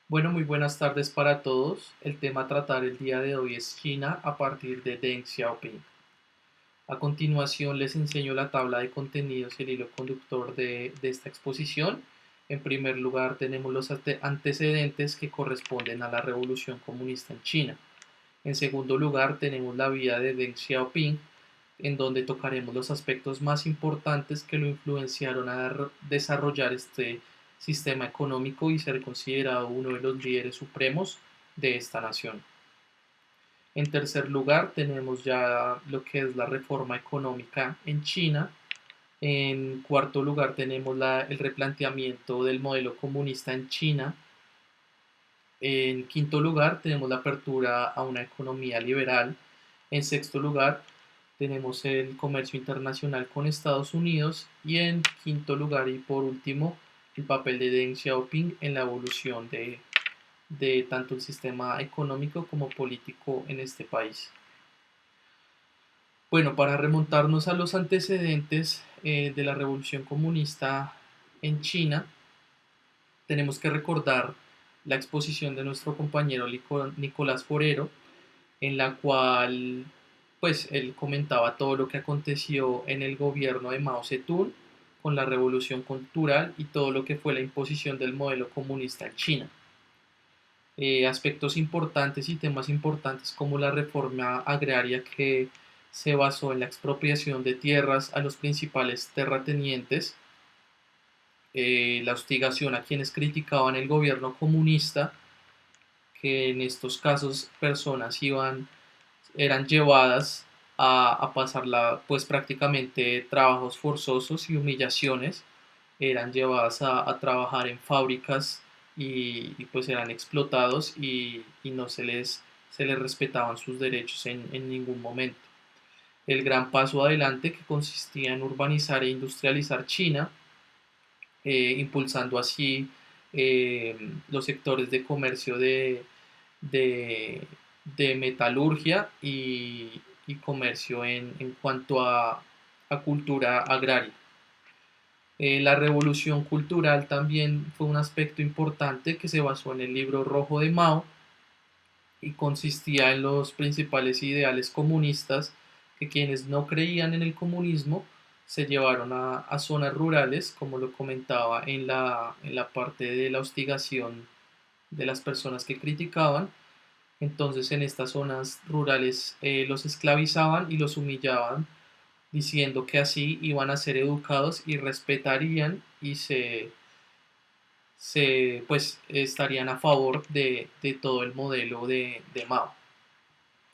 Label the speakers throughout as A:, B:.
A: Bueno, muy buenas tardes para todos. El tema a tratar el día de hoy es China a partir de Deng Xiaoping. A continuación les enseño la tabla de contenidos y el hilo conductor de esta exposición. En primer lugar tenemos los antecedentes que corresponden a la revolución comunista en China. En segundo lugar tenemos la vida de Deng Xiaoping, en donde tocaremos los aspectos más importantes que lo influenciaron a desarrollar este sistema económico y ser considerado uno de los líderes supremos de esta nación. En tercer lugar, tenemos ya lo que es la reforma económica en China. En cuarto lugar, tenemos el replanteamiento del modelo comunista en China. En quinto lugar, tenemos la apertura a una economía liberal. En sexto lugar, tenemos el comercio internacional con Estados Unidos. Y en quinto lugar y por último, el papel de Deng Xiaoping en la evolución de tanto el sistema económico como político en este país. Bueno, para remontarnos a los antecedentes de la revolución comunista en China, tenemos que recordar la exposición de nuestro compañero Nicolás Forero, en la cual pues él comentaba todo lo que aconteció en el gobierno de Mao Zedong con la revolución cultural y todo lo que fue la imposición del modelo comunista en China. Aspectos importantes y temas importantes como la reforma agraria que se basó en la expropiación de tierras a los principales terratenientes, la hostigación a quienes criticaban el gobierno comunista, que en estos casos personas eran llevadas a pasarla pues prácticamente trabajos forzosos y humillaciones, eran llevadas a trabajar en fábricas pues eran explotados y no se les respetaban sus derechos en ningún momento. El gran paso adelante que consistía en urbanizar e industrializar China, impulsando así los sectores de comercio de, de metalurgia y comercio en cuanto a cultura agraria. La revolución cultural también fue un aspecto importante que se basó en el libro rojo de Mao y consistía en los principales ideales comunistas que quienes no creían en el comunismo se llevaron a zonas rurales, como lo comentaba en la parte de la hostigación de las personas que criticaban. Entonces en estas zonas rurales los esclavizaban y los humillaban, diciendo que así iban a ser educados y respetarían y pues estarían a favor de todo el modelo de Mao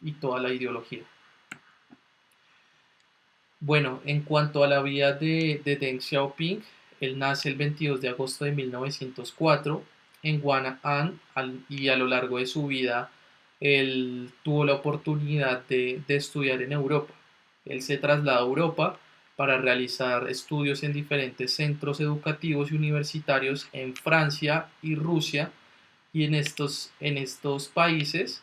A: y toda la ideología. Bueno, en cuanto a la vida de Deng Xiaoping, él nace el 22 de agosto de 1904 en Guan'an y a lo largo de su vida él tuvo la oportunidad de estudiar en Europa. Él se traslada a Europa para realizar estudios en diferentes centros educativos y universitarios en Francia y Rusia, y en estos países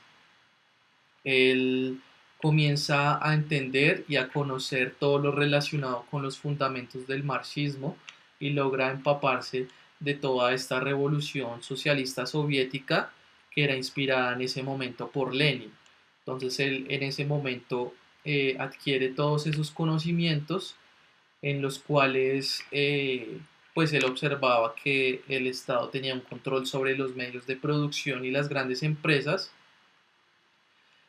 A: él comienza a entender y a conocer todo lo relacionado con los fundamentos del marxismo y logra empaparse de toda esta revolución socialista soviética que era inspirada en ese momento por Lenin. Entonces él en ese momento adquiere todos esos conocimientos en los cuales pues él observaba que el Estado tenía un control sobre los medios de producción y las grandes empresas,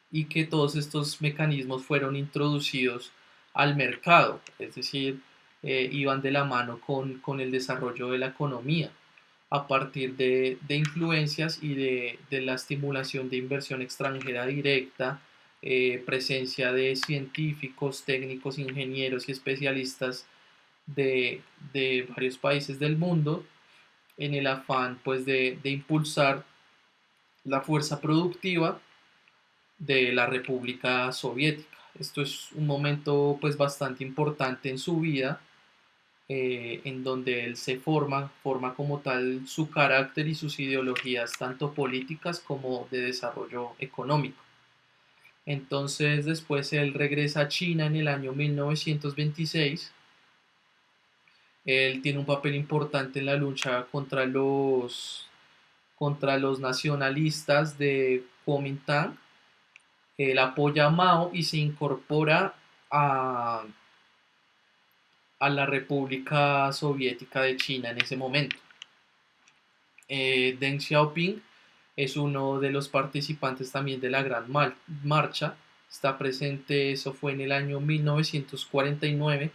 A: y que todos estos mecanismos fueron introducidos al mercado, es decir, iban de la mano con el desarrollo de la economía a partir de influencias y de la estimulación de inversión extranjera directa, presencia de científicos, técnicos, ingenieros y especialistas de varios países del mundo en el afán pues de impulsar la fuerza productiva de la República Soviética. Esto es un momento pues bastante importante en su vida, en donde él forma como tal su carácter y sus ideologías, tanto políticas como de desarrollo económico. Entonces después él regresa a China en el año 1926. Él tiene un papel importante en la lucha contra contra los nacionalistas de Kuomintang. Él apoya a Mao y se incorpora a, a la República Soviética de China en ese momento. Deng Xiaoping es uno de los participantes también de la Gran Marcha. Está presente, eso fue en el año 1949,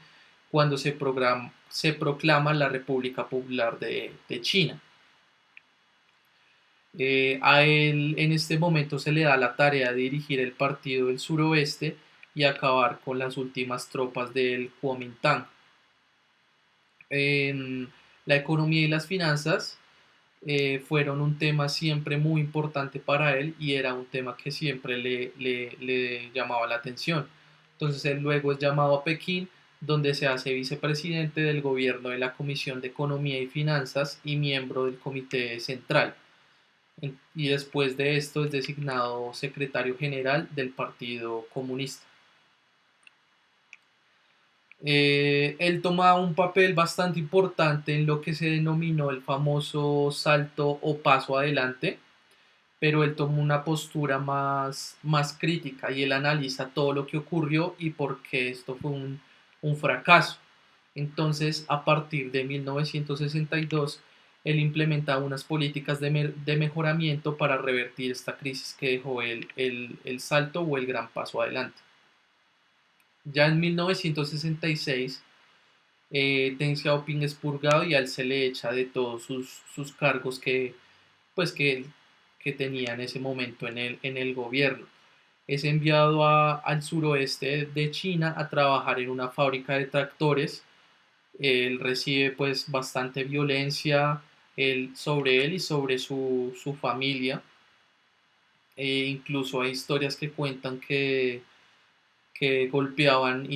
A: cuando se proclama la República Popular de China. A él en este momento se le da la tarea de dirigir el Partido del Suroeste y acabar con las últimas tropas del Kuomintang. En la economía y las finanzas fueron un tema siempre muy importante para él y era un tema que siempre le llamaba la atención. Entonces él luego es llamado a Pekín, donde se hace vicepresidente del gobierno de la Comisión de Economía y Finanzas y miembro del Comité Central. Y después de esto es designado secretario general del Partido Comunista. Él toma un papel bastante importante en lo que se denominó el famoso salto o paso adelante, pero él toma una postura más crítica y él analiza todo lo que ocurrió y por qué esto fue un fracaso. Entonces, a partir de 1962, él implementa unas políticas de mejoramiento para revertir esta crisis que dejó el salto o el gran paso adelante. Ya en 1966, Deng Xiaoping es purgado y a él se le echa de todos sus cargos pues que tenía en ese momento en el gobierno. Es enviado al suroeste de China a trabajar en una fábrica de tractores. Él recibe pues bastante violencia sobre él y sobre su familia. Incluso hay historias que cuentan que golpeaban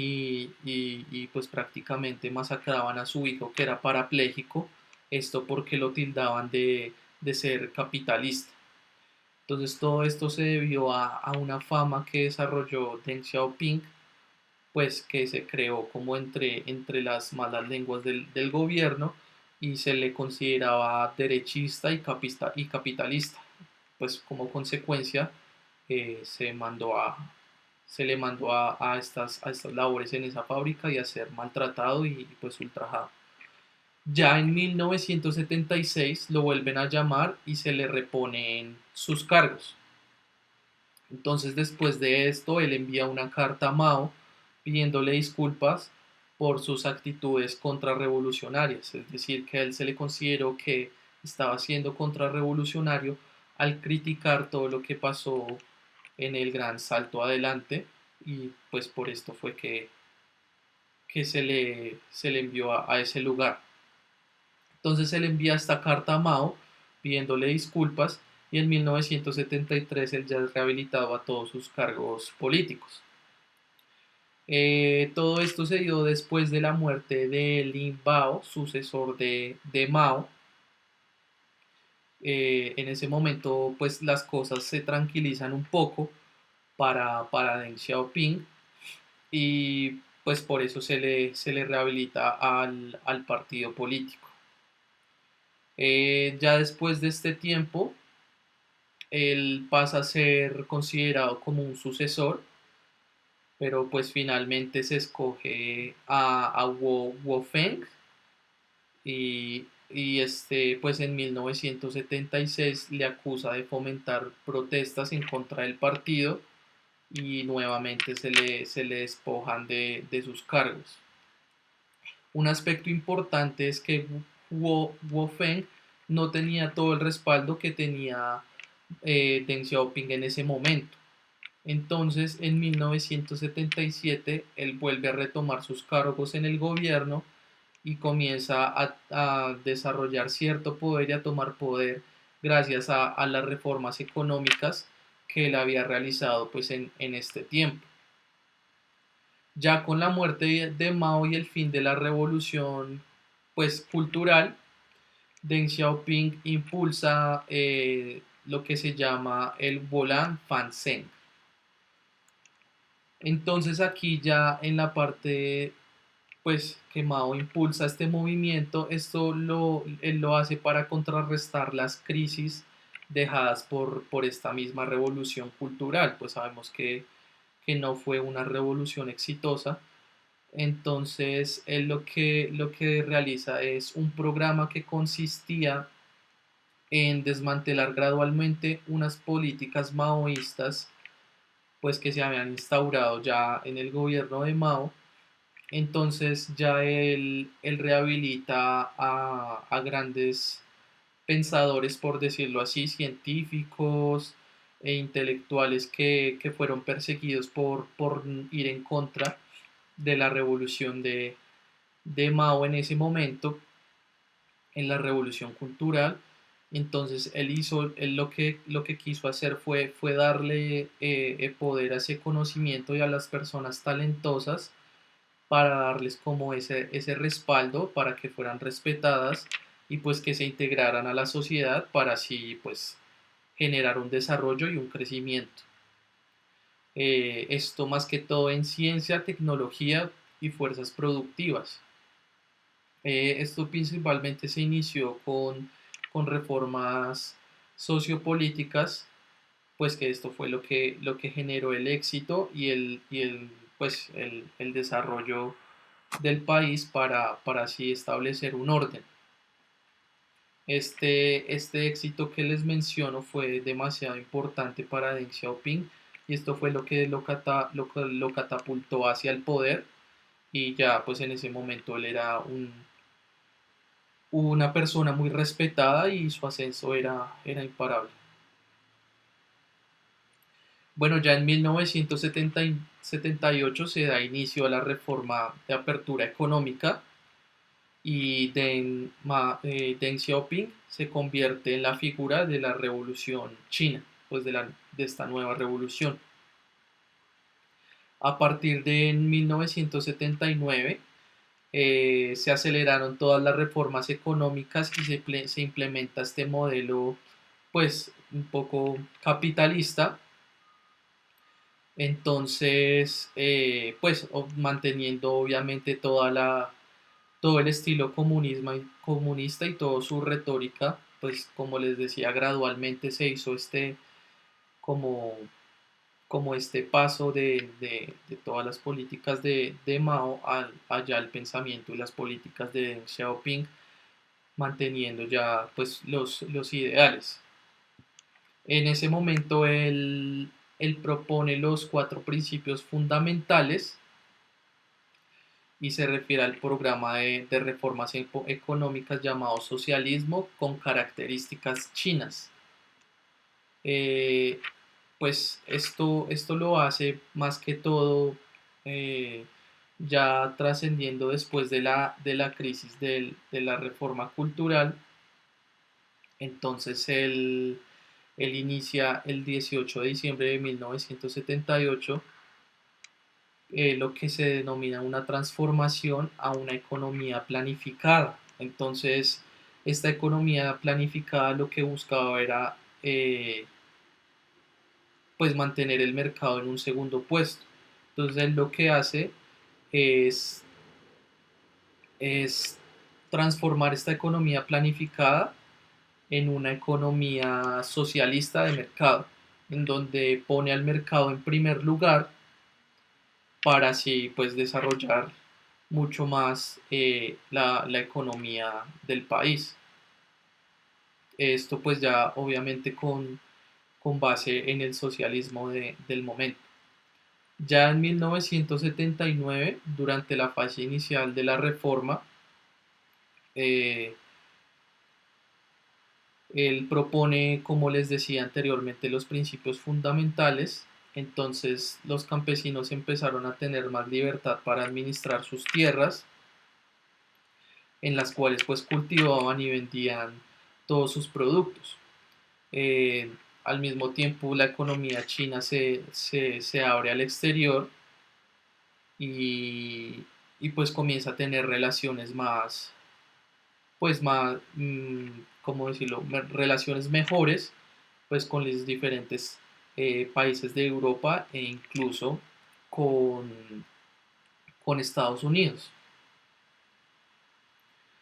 A: pues prácticamente masacraban a su hijo que era parapléjico, esto porque lo tildaban de ser capitalista. Entonces todo esto se debió a una fama que desarrolló Deng Xiaoping, pues que se creó como entre las malas lenguas del gobierno y se le consideraba derechista y capitalista. Pues como consecuencia se le mandó a estas labores en esa fábrica y a ser maltratado y pues ultrajado. Ya en 1976 lo vuelven a llamar y se le reponen sus cargos. Entonces después de esto él envía una carta a Mao pidiéndole disculpas por sus actitudes contrarrevolucionarias, es decir, que a él se le consideró que estaba siendo contrarrevolucionario al criticar todo lo que pasó en el gran salto adelante y pues por esto fue que se le envió a ese lugar. Entonces él envía esta carta a Mao pidiéndole disculpas y en 1973 él ya es rehabilitado a todos sus cargos políticos. Todo esto se dio después de la muerte de Lin Bao, sucesor de Mao. En ese momento pues las cosas se tranquilizan un poco para Deng Xiaoping y pues por eso se le rehabilita al partido político. Ya después de este tiempo, él pasa a ser considerado como un sucesor, pero pues finalmente se escoge a Wu Feng y este pues en 1976 le acusa de fomentar protestas en contra del partido y nuevamente se le despojan de sus cargos. Un aspecto importante es que Wu Feng no tenía todo el respaldo que tenía Deng Xiaoping en ese momento. Entonces, en 1977, él vuelve a retomar sus cargos en el gobierno y comienza a desarrollar cierto poder y a tomar poder gracias a las reformas económicas que él había realizado pues, en este tiempo. Ya con la muerte de Mao y el fin de la revolución pues, cultural, Deng Xiaoping impulsa lo que se llama el Volan Fanzhen. Entonces aquí ya en la parte pues que Mao impulsa este movimiento, él lo hace para contrarrestar las crisis dejadas por esta misma revolución cultural. Pues sabemos que no fue una revolución exitosa. Entonces, él lo que realiza es un programa que consistía en desmantelar gradualmente unas políticas maoístas pues que se habían instaurado ya en el gobierno de Mao. Entonces ya él rehabilita a grandes pensadores, por decirlo así, científicos e intelectuales que fueron perseguidos por ir en contra de la revolución de Mao en ese momento, en la revolución cultural. Entonces él lo que quiso hacer fue darle poder a ese conocimiento y a las personas talentosas para darles como ese respaldo para que fueran respetadas y pues que se integraran a la sociedad para así pues generar un desarrollo y un crecimiento. Esto más que todo en ciencia, tecnología y fuerzas productivas. Esto principalmente se inició con reformas sociopolíticas, pues que esto fue lo que generó el éxito pues el desarrollo del país para así establecer un orden. Este éxito que les menciono fue demasiado importante para Deng Xiaoping y esto fue lo que lo catapultó hacia el poder y ya pues en ese momento él era una persona muy respetada y su ascenso era imparable. Bueno, ya en 1978 se da inicio a la reforma de apertura económica y Deng Xiaoping se convierte en la figura de la revolución china, pues de esta nueva revolución. A partir de 1979 se aceleraron todas las reformas económicas y se implementa este modelo pues un poco capitalista. Entonces pues manteniendo obviamente todo el estilo comunista y toda su retórica, pues como les decía, gradualmente se hizo como, como este paso de todas las políticas de Mao allá el pensamiento y las políticas de Deng Xiaoping, manteniendo ya pues los ideales. En ese momento él propone los cuatro principios fundamentales y se refiere al programa de reformas económicas llamado socialismo con características chinas. Eh, pues esto lo hace más que todo eh, ya trascendiendo después de la crisis de la reforma cultural. Entonces él inicia el 18 de diciembre de 1978 lo que se denomina una transformación a una economía planificada. Entonces, esta economía planificada lo que buscaba era pues mantener el mercado en un segundo puesto. Entonces, él lo que hace es, es transformar esta economía planificada en una economía socialista de mercado, en donde pone al mercado en primer lugar para así pues desarrollar mucho más la economía del país. Esto pues ya obviamente con base en el socialismo del momento. Ya en 1979, durante la fase inicial de la reforma, eh, él propone, como les decía anteriormente, los principios fundamentales. Entonces los campesinos empezaron a tener más libertad para administrar sus tierras, en las cuales pues cultivaban y vendían todos sus productos. Eh, Al mismo tiempo la economía china se abre al exterior y, y pues comienza a tener relaciones más, pues más, ¿cómo decirlo? Relaciones mejores pues con los diferentes países de Europa e incluso con, con Estados Unidos.